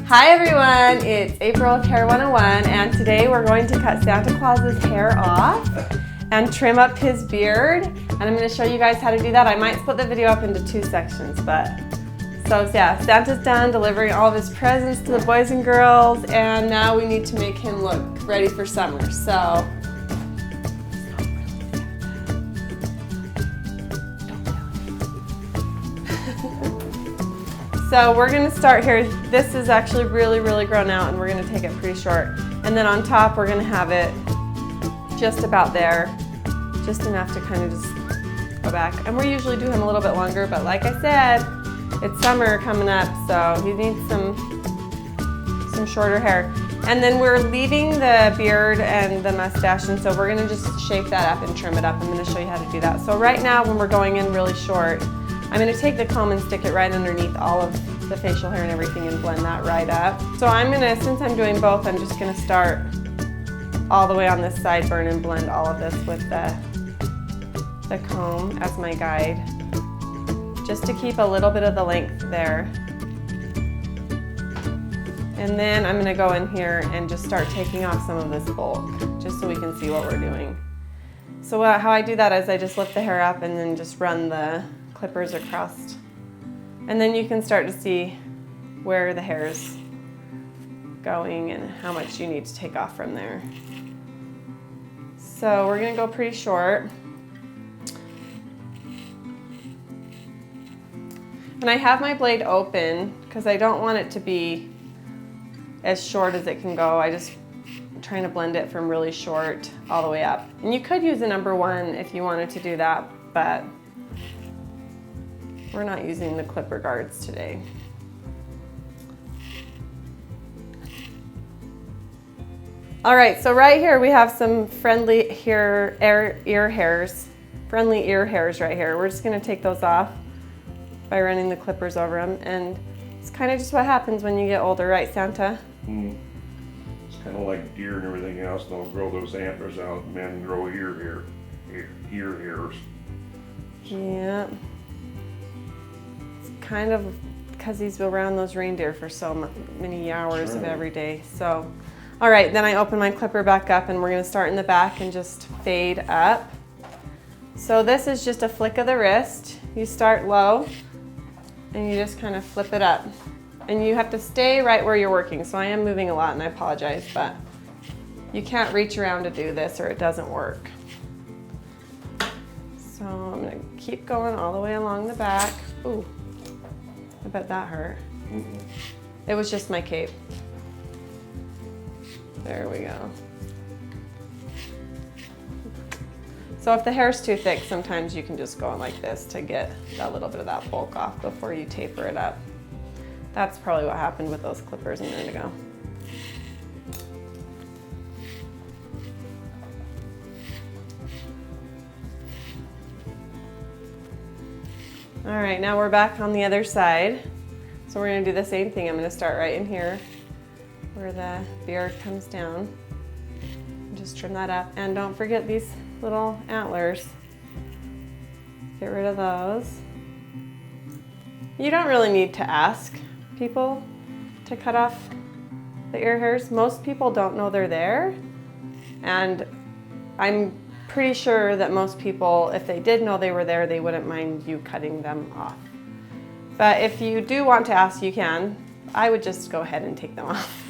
Hi everyone, it's April of Hair 101 and today we're going to cut Santa Claus's hair off and trim up his beard, and I'm going to show you guys how to do that. I might split the video up into two sections, but so yeah, Santa's done delivering all of his presents to the boys and girls, and now we need to make him look ready for summer. So we're gonna start here. This is actually really grown out, and we're gonna take it pretty short. And then on top, we're gonna have it just about there, just enough to kind of just go back. And we usually do him a little bit longer, but like I said, it's summer coming up, so he needs some shorter hair. And then we're leaving the beard and the mustache, and so we're gonna just shape that up and trim it up. I'm gonna show you how to do that. So right now, when we're going in really short, I'm going to take the comb and stick it right underneath all of the facial hair and everything and blend that right up. So I'm going to, since I'm doing both, I'm just going to start all the way on this sideburn and blend all of this with the comb as my guide, just to keep a little bit of the length there. And then I'm going to go in here and just start taking off some of this bulk, just so we can see what we're doing. So how I do that is I just lift the hair up and then just run the clippers across, and then you can start to see where the hair is going and how much you need to take off from there. So we're going to go pretty short, and I have my blade open because I don't want it to be as short as it can go. I'm trying to blend it from really short all the way up, and you could use a number 1 if you wanted to do that, but we're not using the clipper guards today. All right, so right here we have some friendly ear hairs right here. We're just gonna take those off by running the clippers over them, and it's kind of just what happens when you get older, right, Santa? It's kind of like deer and everything else. Don't grow those antlers out. Men grow ear hairs. Yeah. Kind of because he's around those reindeer for so many hours of every day. So, all right, then I open my clipper back up, and we're going to start in the back and just fade up. So this is just a flick of the wrist. You start low and you just kind of flip it up, and you have to stay right where you're working. So I am moving a lot, and I apologize, but you can't reach around to do this or it doesn't work. So I'm going to keep going all the way along the back. Ooh. I bet that hurt. It was just my cape. There we go. So if the hair's too thick, sometimes you can just go in like this to get a little bit of that bulk off before you taper it up. That's probably what happened with those clippers a minute ago. All right, now we're back on the other side. So we're gonna do the same thing. I'm gonna start right in here where the beard comes down. And just trim that up. And don't forget these little antlers. Get rid of those. You don't really need to ask people to cut off the ear hairs. Most people don't know they're there. And I'm pretty sure that most people, if they did know they were there, they wouldn't mind you cutting them off. But if you do want to ask, you can. I would just go ahead and take them off.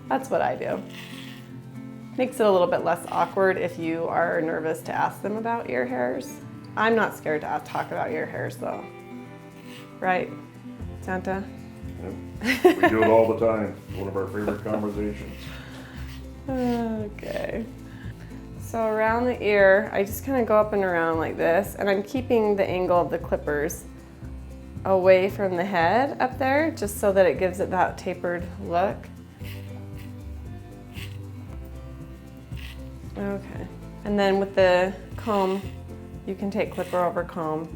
That's what I do. Makes it a little bit less awkward if you are nervous to ask them about ear hairs. I'm not scared to talk about ear hairs though. Right, Santa? Yep. We do it all the time. It's one of our favorite conversations. Okay. So around the ear, I just kind of go up and around like this, and I'm keeping the angle of the clippers away from the head up there, just so that it gives it that tapered look. Okay. And then with the comb, you can take clipper over comb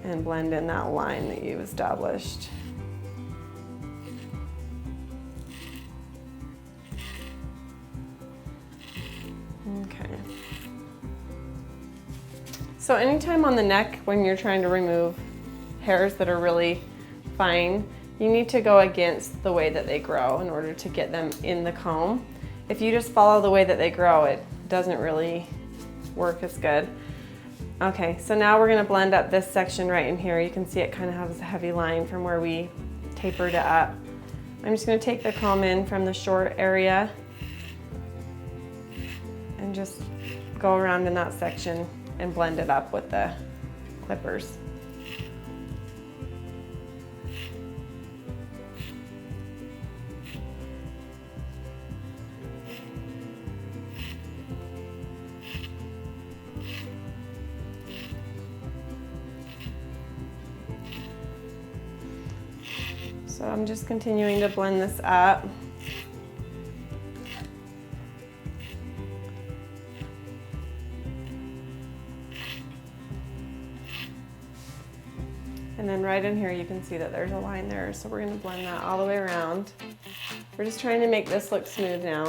and blend in that line that you've established. Okay. So anytime on the neck when you're trying to remove hairs that are really fine, You need to go against the way that they grow in order to get them in the comb. If you just follow the way that they grow, it doesn't really work as good. Okay, so now we're gonna blend up this section right in here. You can see it kind of has a heavy line from where we tapered it up. I'm just gonna take the comb in from the short area and just go around in that section and blend it up with the clippers. So I'm just continuing to blend this up. And then right in here you can see that there's a line there, so we're going to blend that all the way around. We're just trying to make this look smooth now.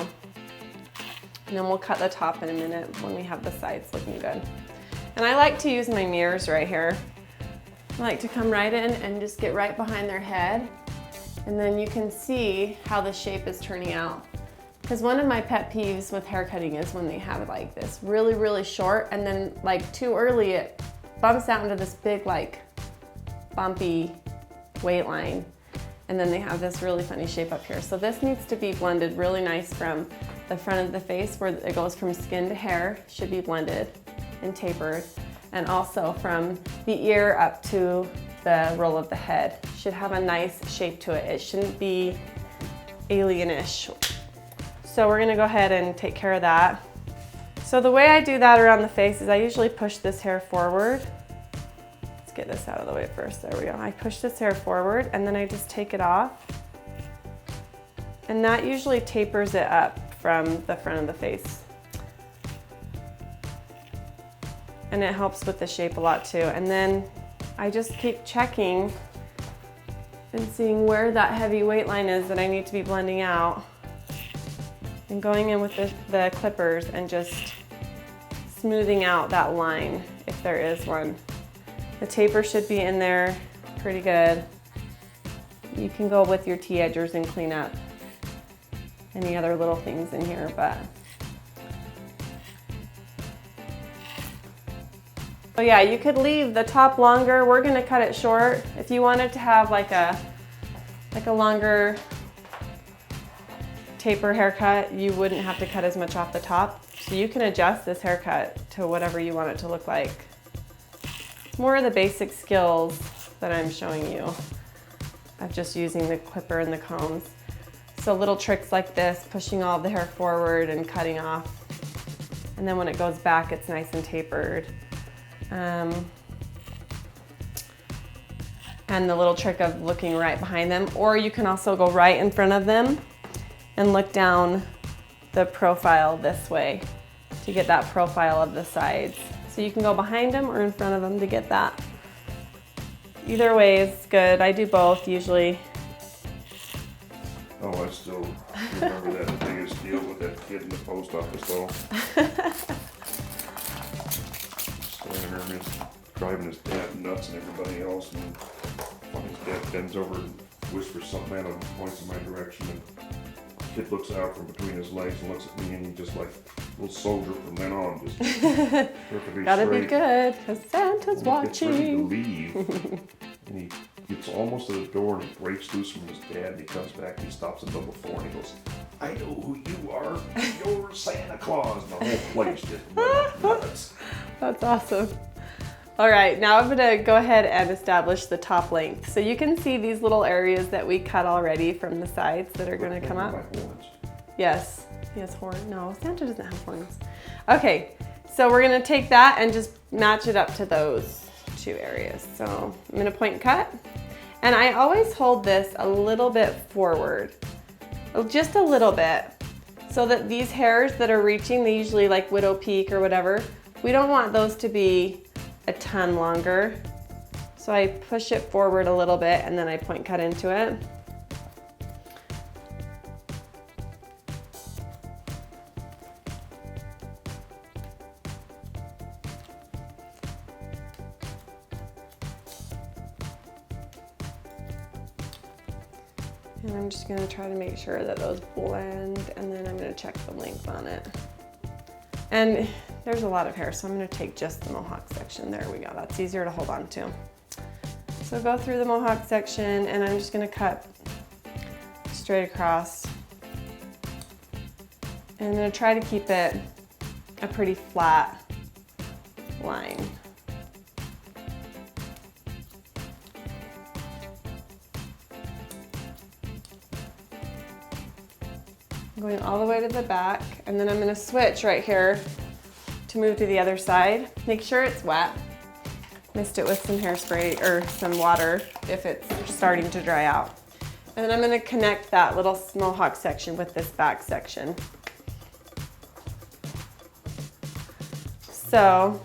And then we'll cut the top in a minute when we have the sides looking good. And I like to use my mirrors right here. I like to come right in and just get right behind their head. And then you can see how the shape is turning out. Because one of my pet peeves with hair cutting is when they have it like this, really, really short, and then like too early it bumps out into this big like bumpy weight line. And then they have this really funny shape up here. So this needs to be blended really nice from the front of the face where it goes from skin to hair, should be blended and tapered. And also from the ear up to the roll of the head. Should have a nice shape to it. It shouldn't be alienish. So we're gonna go ahead and take care of that. So the way I do that around the face is I usually push this hair forward. Let's get this out of the way first, there we go. I push this hair forward and then I just take it off. And that usually tapers it up from the front of the face. And it helps with the shape a lot too. And then I just keep checking and seeing where that heavy weight line is that I need to be blending out. And going in with the clippers and just smoothing out that line if there is one. The taper should be in there pretty good. You can go with your T-edgers and clean up any other little things in here, but. So yeah, you could leave the top longer. We're gonna cut it short. If you wanted to have like a longer taper haircut, you wouldn't have to cut as much off the top. So you can adjust this haircut to whatever you want it to look like. It's more of the basic skills that I'm showing you of just using the clipper and the combs. So little tricks like this, pushing all of the hair forward and cutting off. And then when it goes back, it's nice and tapered. And the little trick of looking right behind them, or you can also go right in front of them and look down the profile this way to get that profile of the sides. So you can go behind them or in front of them to get that. Either way is good. I do both usually. Oh, I still remember that biggest deal with that kid in the post office though. Standing there just driving his dad nuts and everybody else, and his dad bends over and whispers something at him, points in my direction, and the kid looks out from between his legs and looks at me, and he just like a little soldier from then on, just perfectly Gotta straight. be good, because Santa's watching. He gets ready to leave, and he gets almost to the door and he breaks loose from his dad, and he comes back and he stops at number 4 and he goes, "I know who you are, you're Santa Claus." And the whole place just went nuts. That's awesome. All right, now I'm gonna go ahead and establish the top length. So you can see these little areas that we cut already from the sides that are gonna come up. Like horns. Yes, he has horns. No, Santa doesn't have horns. Okay, so we're gonna take that and just match it up to those 2 areas. So I'm gonna point and cut. And I always hold this a little bit forward, just a little bit, so that these hairs that are reaching, they usually like widow peak or whatever, we don't want those to be a ton longer. So I push it forward a little bit and then I point cut into it. And I'm just gonna try to make sure that those blend, and then I'm gonna check the length on it. And there's a lot of hair, so I'm gonna take just the mohawk section. There we go, that's easier to hold on to. So go through the mohawk section, and I'm just gonna cut straight across. And I'm gonna try to keep it a pretty flat line. Going all the way to the back, and then I'm gonna switch right here to move to the other side. Make sure it's wet. Mist it with some hairspray or some water if it's starting to dry out. And then I'm gonna connect that little mohawk section with this back section. So,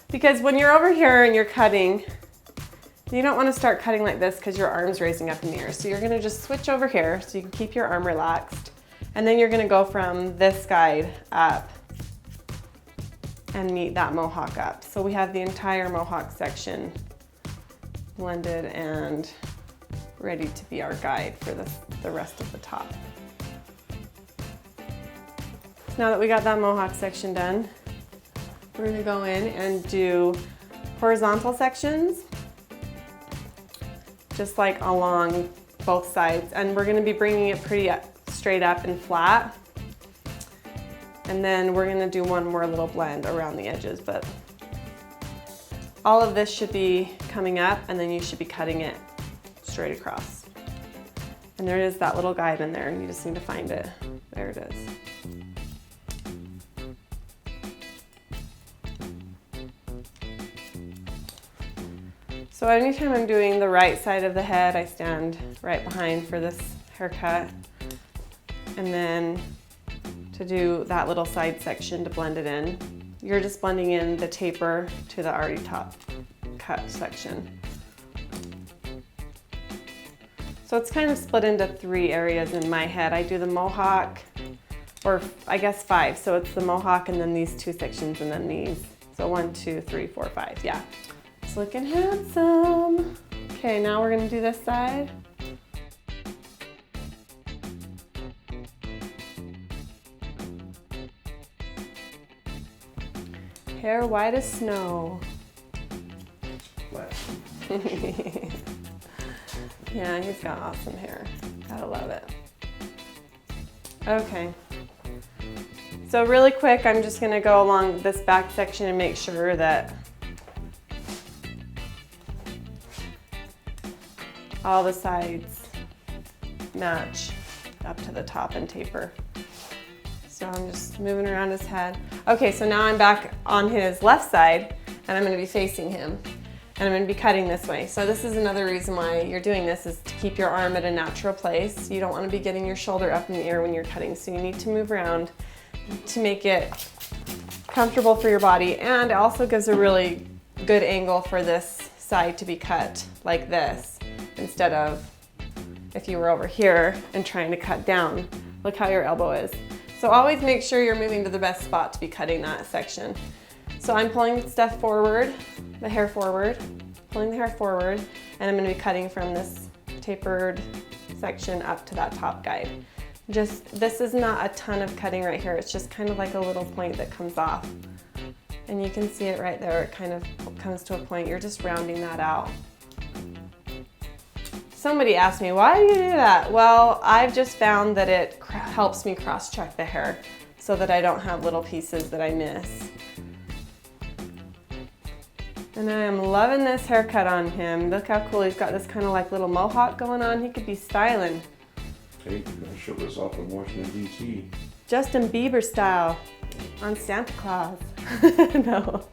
because when you're over here and you're cutting, you don't wanna start cutting like this because your arm's raising up in the air. So you're gonna just switch over here so you can keep your arm relaxed. And then you're gonna go from this guide up and meet that mohawk up. So we have the entire mohawk section blended and ready to be our guide for the rest of the top. Now that we got that mohawk section done, we're gonna go in and do horizontal sections, just like along both sides. And we're gonna be bringing it pretty straight up and flat. And then we're gonna do one more little blend around the edges, but all of this should be coming up, and then you should be cutting it straight across. And there is that little guide in there, and you just need to find it. There it is. So anytime I'm doing the right side of the head, I stand right behind for this haircut. And then to do that little side section to blend it in, you're just blending in the taper to the already top cut section. So it's kind of split into 3 areas in my head. I do the mohawk, or I guess 5. So it's the mohawk and then these 2 sections and then these. So 1, 2, 3, 4, 5, yeah. It's looking handsome. Okay, now we're gonna do this side. Hair white as snow. Flat. Yeah, he's got awesome hair. Gotta love it. Okay. So really quick, I'm just gonna go along this back section and make sure that all the sides match up to the top and taper. So I'm just moving around his head. Okay, so now I'm back on his left side, and I'm gonna be facing him. And I'm gonna be cutting this way. So this is another reason why you're doing this, is to keep your arm at a natural place. You don't wanna be getting your shoulder up in the air when you're cutting, so you need to move around to make it comfortable for your body. And it also gives a really good angle for this side to be cut like this, instead of if you were over here and trying to cut down. Look how your elbow is. So always make sure you're moving to the best spot to be cutting that section. So I'm pulling stuff forward, the hair forward, pulling the hair forward, and I'm gonna be cutting from this tapered section up to that top guide. This is not a ton of cutting right here, it's just kind of like a little point that comes off. And you can see it right there, it kind of comes to a point, you're just rounding that out. Somebody asked me, why do you do that? Well, I've just found that it helps me cross-check the hair so that I don't have little pieces that I miss. And I am loving this haircut on him. Look how cool, he's got this kind of like little mohawk going on. He could be styling. Hey, you're gonna show this off in Washington, D.C. Justin Bieber style on Santa Claus. No.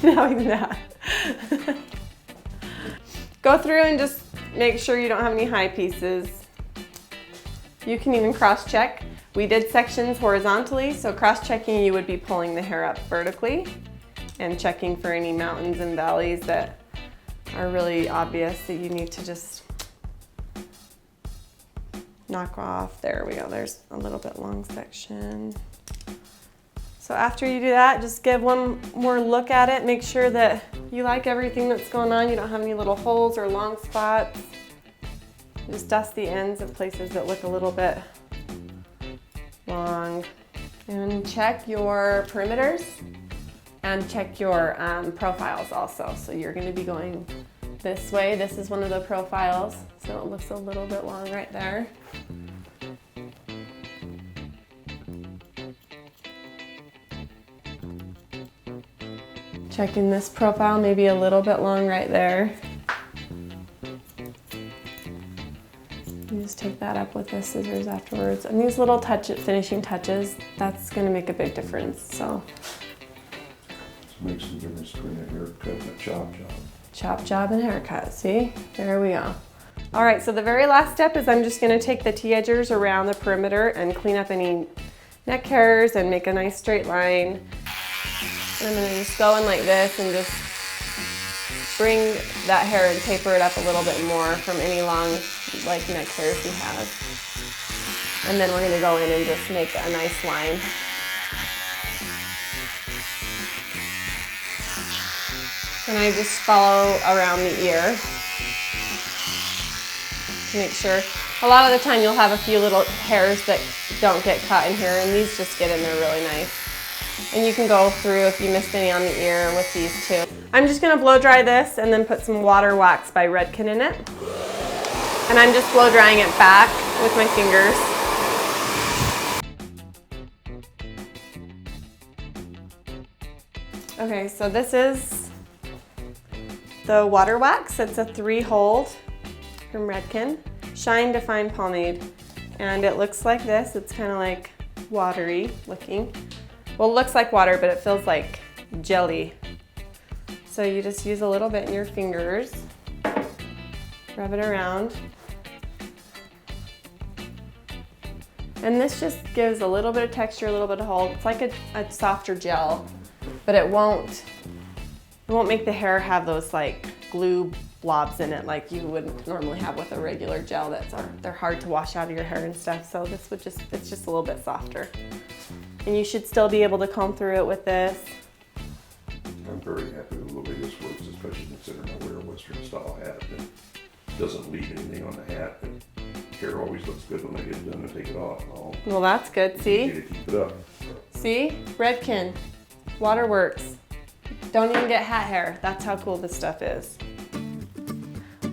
No, he's not. Go through and just make sure you don't have any high pieces. You can even cross-check. We did sections horizontally, so cross-checking, you would be pulling the hair up vertically and checking for any mountains and valleys that are really obvious that you need to just knock off. There we go, there's a little bit long section. So after you do that, just give one more look at it. Make sure that you like everything that's going on. You don't have any little holes or long spots. Just dust the ends of places that look a little bit long. And check your perimeters and check your profiles also. So you're going to be going this way. This is one of the profiles, so it looks a little bit long right there. Checking this profile, maybe a little bit long right there. You just take that up with the scissors afterwards. And these little finishing touches, that's gonna make a big difference, so. It makes some difference between a haircut and a chop job. Chop job and haircut, see? There we go. All right, so the very last step is I'm just gonna take the T-edgers around the perimeter and clean up any neck hairs and make a nice straight line. And I'm gonna just go in like this and just bring that hair and taper it up a little bit more from any long like neck hairs we have. And then we're gonna go in and just make a nice line. And I just follow around the ear to make sure. A lot of the time you'll have a few little hairs that don't get cut in here, and these just get in there really nice. And you can go through if you missed any on the ear with these too. I'm just gonna blow dry this and then put some water wax by Redken in it. And I'm just blow drying it back with my fingers. Okay, so this is the water wax. It's a 3-hold from Redken. Shine Define Pomade. And it looks like this. It's kind of like watery looking. Well, it looks like water, but it feels like jelly. So you just use a little bit in your fingers, rub it around. And this just gives a little bit of texture, a little bit of hold. It's like a softer gel, but it won't make the hair have those like glue blobs in it like you would normally have with a regular gel. They're hard to wash out of your hair and stuff. So this it's just a little bit softer. And you should still be able to comb through it with this. I'm very happy with the way this works, especially considering I wear a Western style hat. It doesn't leave anything on the hat. Hair always looks good when I get it done and take it off. Well, that's good, see? Get it, keep it up. See? Redken. Waterworks. Don't even get hat hair. That's how cool this stuff is.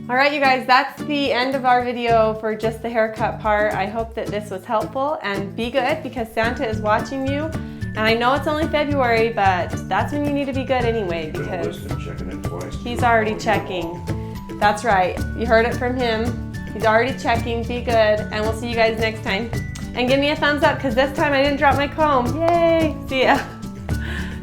All right, you guys, that's the end of our video for just the haircut part. I hope that this was helpful, and be good because Santa is watching you. And I know it's only February, but that's when you need to be good anyway because he's already checking. That's right. You heard it from him. He's already checking. Be good, and we'll see you guys next time. And give me a thumbs up because this time I didn't drop my comb. Yay! See ya.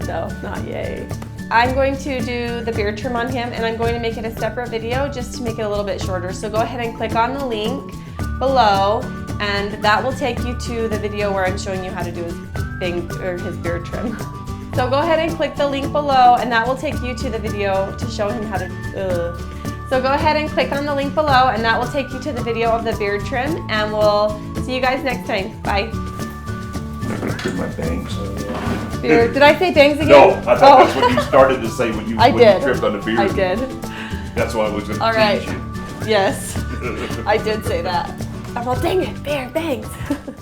No, not yay. I'm going to do the beard trim on him, and I'm going to make it a separate video just to make it a little bit shorter. So go ahead and click on the link below, and that will take you to the video where I'm showing you how to do his beard trim. So go ahead and click the link below, and that will take you to the video to show him how to. So go ahead and click on the link below, and that will take you to the video of the beard trim, and we'll see you guys next time. Bye. I'm gonna trim my bangs. Beard. Did I say bangs again? No, I thought that's what you started to say when you trimmed on the beard. I did. That's why I was going to tease you. Yes, I did say that. I'm all, dang it, beard, bangs.